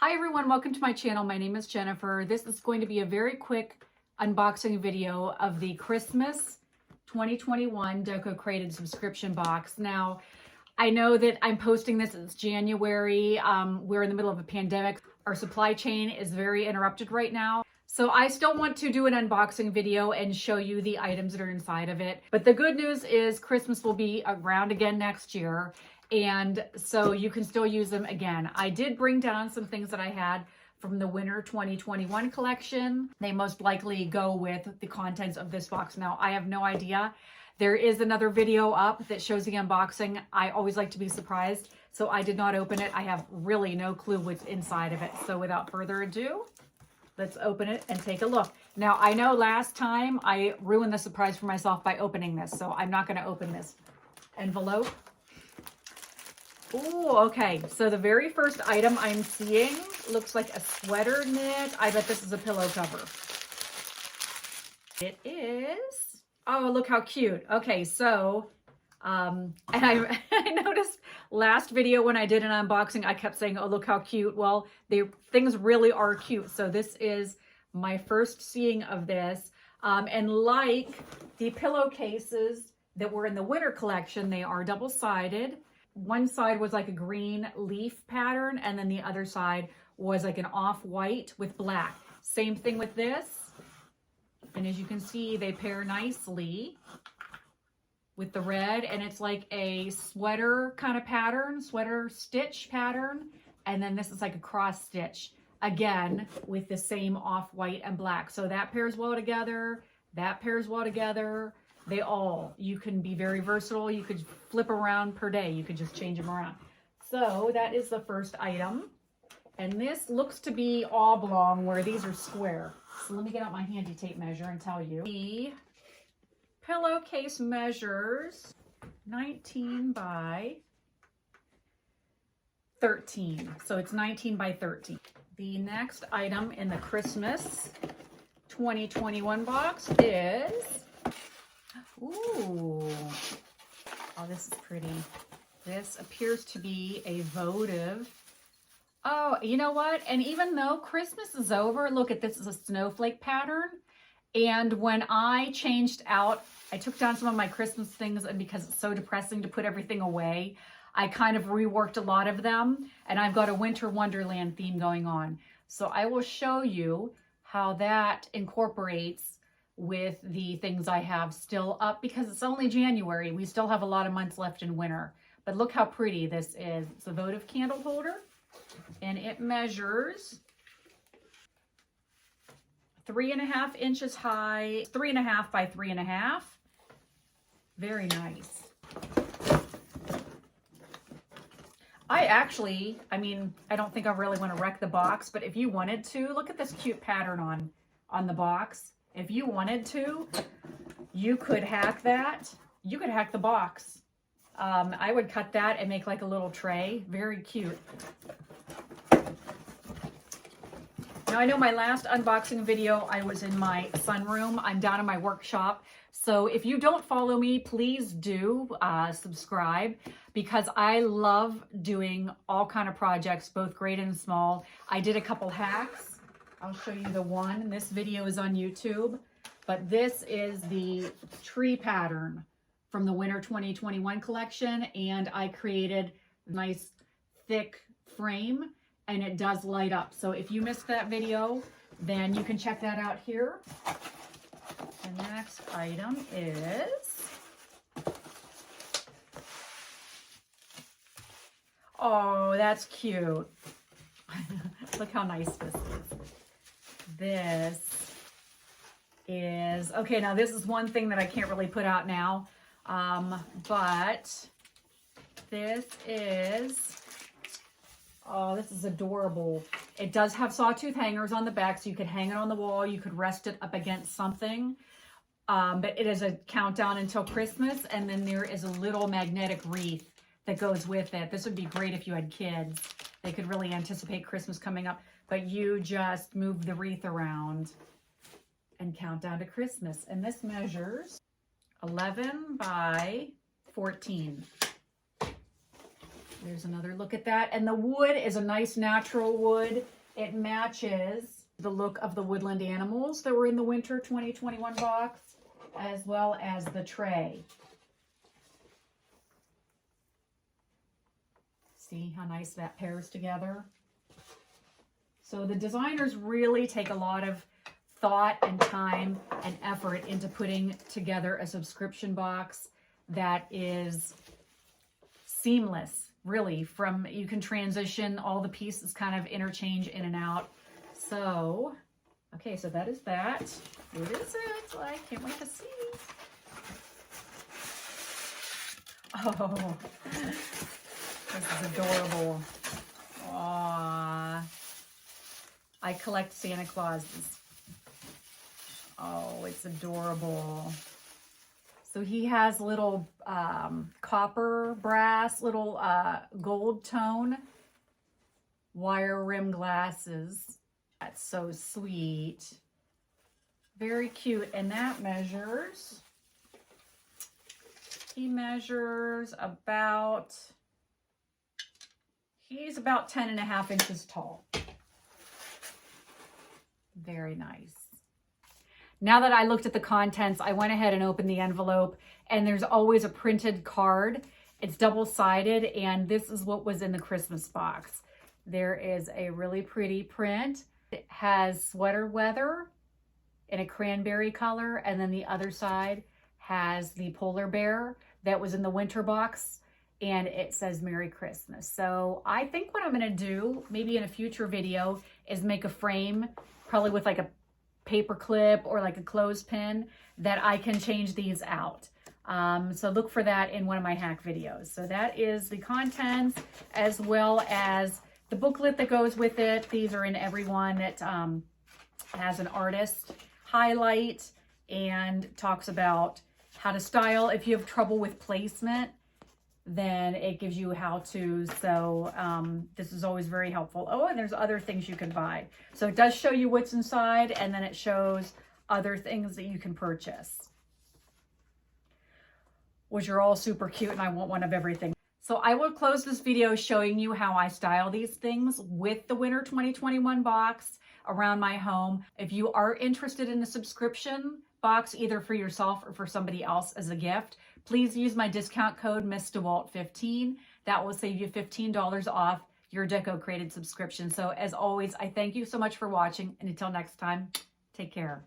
Hi everyone, welcome to my channel. My name is Jennifer. This is going to be a very quick unboxing video of the Christmas 2021 Decocrated subscription box. Now, I know that I'm posting this, it's January. We're in the middle of a pandemic. Our supply chain is very interrupted right now. So I still want to do an unboxing video and show you the items that are inside of it. But the good news is Christmas will be around again next year. And so you can still use them again. I did bring down some things that I had from the winter 2021 collection. They most likely go with the contents of this box. Now, I have no idea. There is another video up that shows the unboxing. I always like to be surprised, so I did not open it. I have really no clue what's inside of it. So without further ado, let's open it and take a look. Now, I know last time I ruined the surprise for myself by opening this, so I'm not gonna open this envelope. Oh, okay. So the very first item I'm seeing looks like a sweater knit. I bet this is a pillow cover. It is. Oh, look how cute. Okay, so, and I noticed last video when I did an unboxing, I kept saying, oh, look how cute. Well, things really are cute. So this is my first seeing of this. And like the pillowcases that were in the winter collection, they are double-sided. One side was like a green leaf pattern, and then the other side was like an off-white with black. Same thing with this. And as you can see, they pair nicely with the red, and it's like a sweater kind of pattern, sweater stitch pattern. And then this is like a cross stitch, again, with the same off-white and black. So that pairs well together, that pairs well together. You can be very versatile. You could flip around per day. You could just change them around. So that is the first item. And this looks to be oblong where these are square. So let me get out my handy tape measure and tell you. The pillowcase measures 19 by 13. So it's 19 by 13. The next item in the Christmas 2021 box is... Ooh, oh, this is pretty. This appears to be a votive. Oh, you know what? And even though Christmas is over, look at this is a snowflake pattern. And when I changed out, I took down some of my Christmas things, and because it's so depressing to put everything away, I kind of reworked a lot of them. And I've got a winter wonderland theme going on. So I will show you how that incorporates with the things I have still up, because it's only January. We still have a lot of months left in winter. But look how pretty this is. It's a votive candle holder, and it measures 3.5 inches high, 3.5 by 3.5. Very nice. I mean, I don't think I really want to wreck the box, but if you wanted to, look at this cute pattern on the box. If you wanted to, you could hack that. You could hack the box. I would cut that and make like a little tray. Very cute. Now, I know my last unboxing video, I was in my sunroom. I'm down in my workshop. So if you don't follow me, please do subscribe, because I love doing all kind of projects, both great and small. I did a couple hacks. I'll show you the one. This video is on YouTube, but this is the tree pattern from the winter 2021 collection, and I created a nice thick frame, and it does light up. So if you missed that video, then you can check that out here. The next item is, oh, that's cute. Look how nice this is. This is, okay, now this is one thing that I can't really put out now, but this is, oh, this is adorable. It does have sawtooth hangers on the back, so you could hang it on the wall, you could rest it up against something, but it is a countdown until Christmas, and then there is a little magnetic wreath that goes with it. This would be great if you had kids. They could really anticipate Christmas coming up. But you just move the wreath around and count down to Christmas. And this measures 11 by 14. There's another look at that. And the wood is a nice natural wood. It matches the look of the woodland animals that were in the winter 2021 box, as well as the tray. See how nice that pairs together? So the designers really take a lot of thought and time and effort into putting together a subscription box that is seamless, really. From, you can transition, all the pieces kind of interchange in and out. So, okay, so that is that. What is it? I can't wait to see. Oh, this is adorable. Aww. I collect Santa Clauses. Oh, it's adorable. So he has little copper, brass, little gold tone wire rim glasses. That's so sweet. Very cute. And that measures, he measures about, he's about 10.5 inches tall. Very nice. Now that I looked at the contents, I went ahead and opened the envelope, and there's always a printed card. It's double-sided, and this is what was in the Christmas box. There is a really pretty print. It has sweater weather in a cranberry color, and then the other side has the polar bear that was in the winter box, and it says Merry Christmas. So I think what I'm gonna do, maybe in a future video, is make a frame, probably with like a paper clip or like a clothespin, that I can change these out. So look for that in one of my hack videos. So that is the contents, as well as the booklet that goes with it. These are in every one that has an artist highlight and talks about how to style. If you have trouble with placement, then it gives you how-tos. So this is always very helpful. Oh, and there's other things you can buy. So it does show you what's inside, and then it shows other things that you can purchase, which are all super cute, and I want one of everything. So I will close this video showing you how I style these things with the Winter 2021 box around my home. If you are interested in a subscription box, either for yourself or for somebody else as a gift, please use my discount code MissDeWalt15. That will save you $15 off your Decocrated subscription. So as always, I thank you so much for watching, and until next time, take care.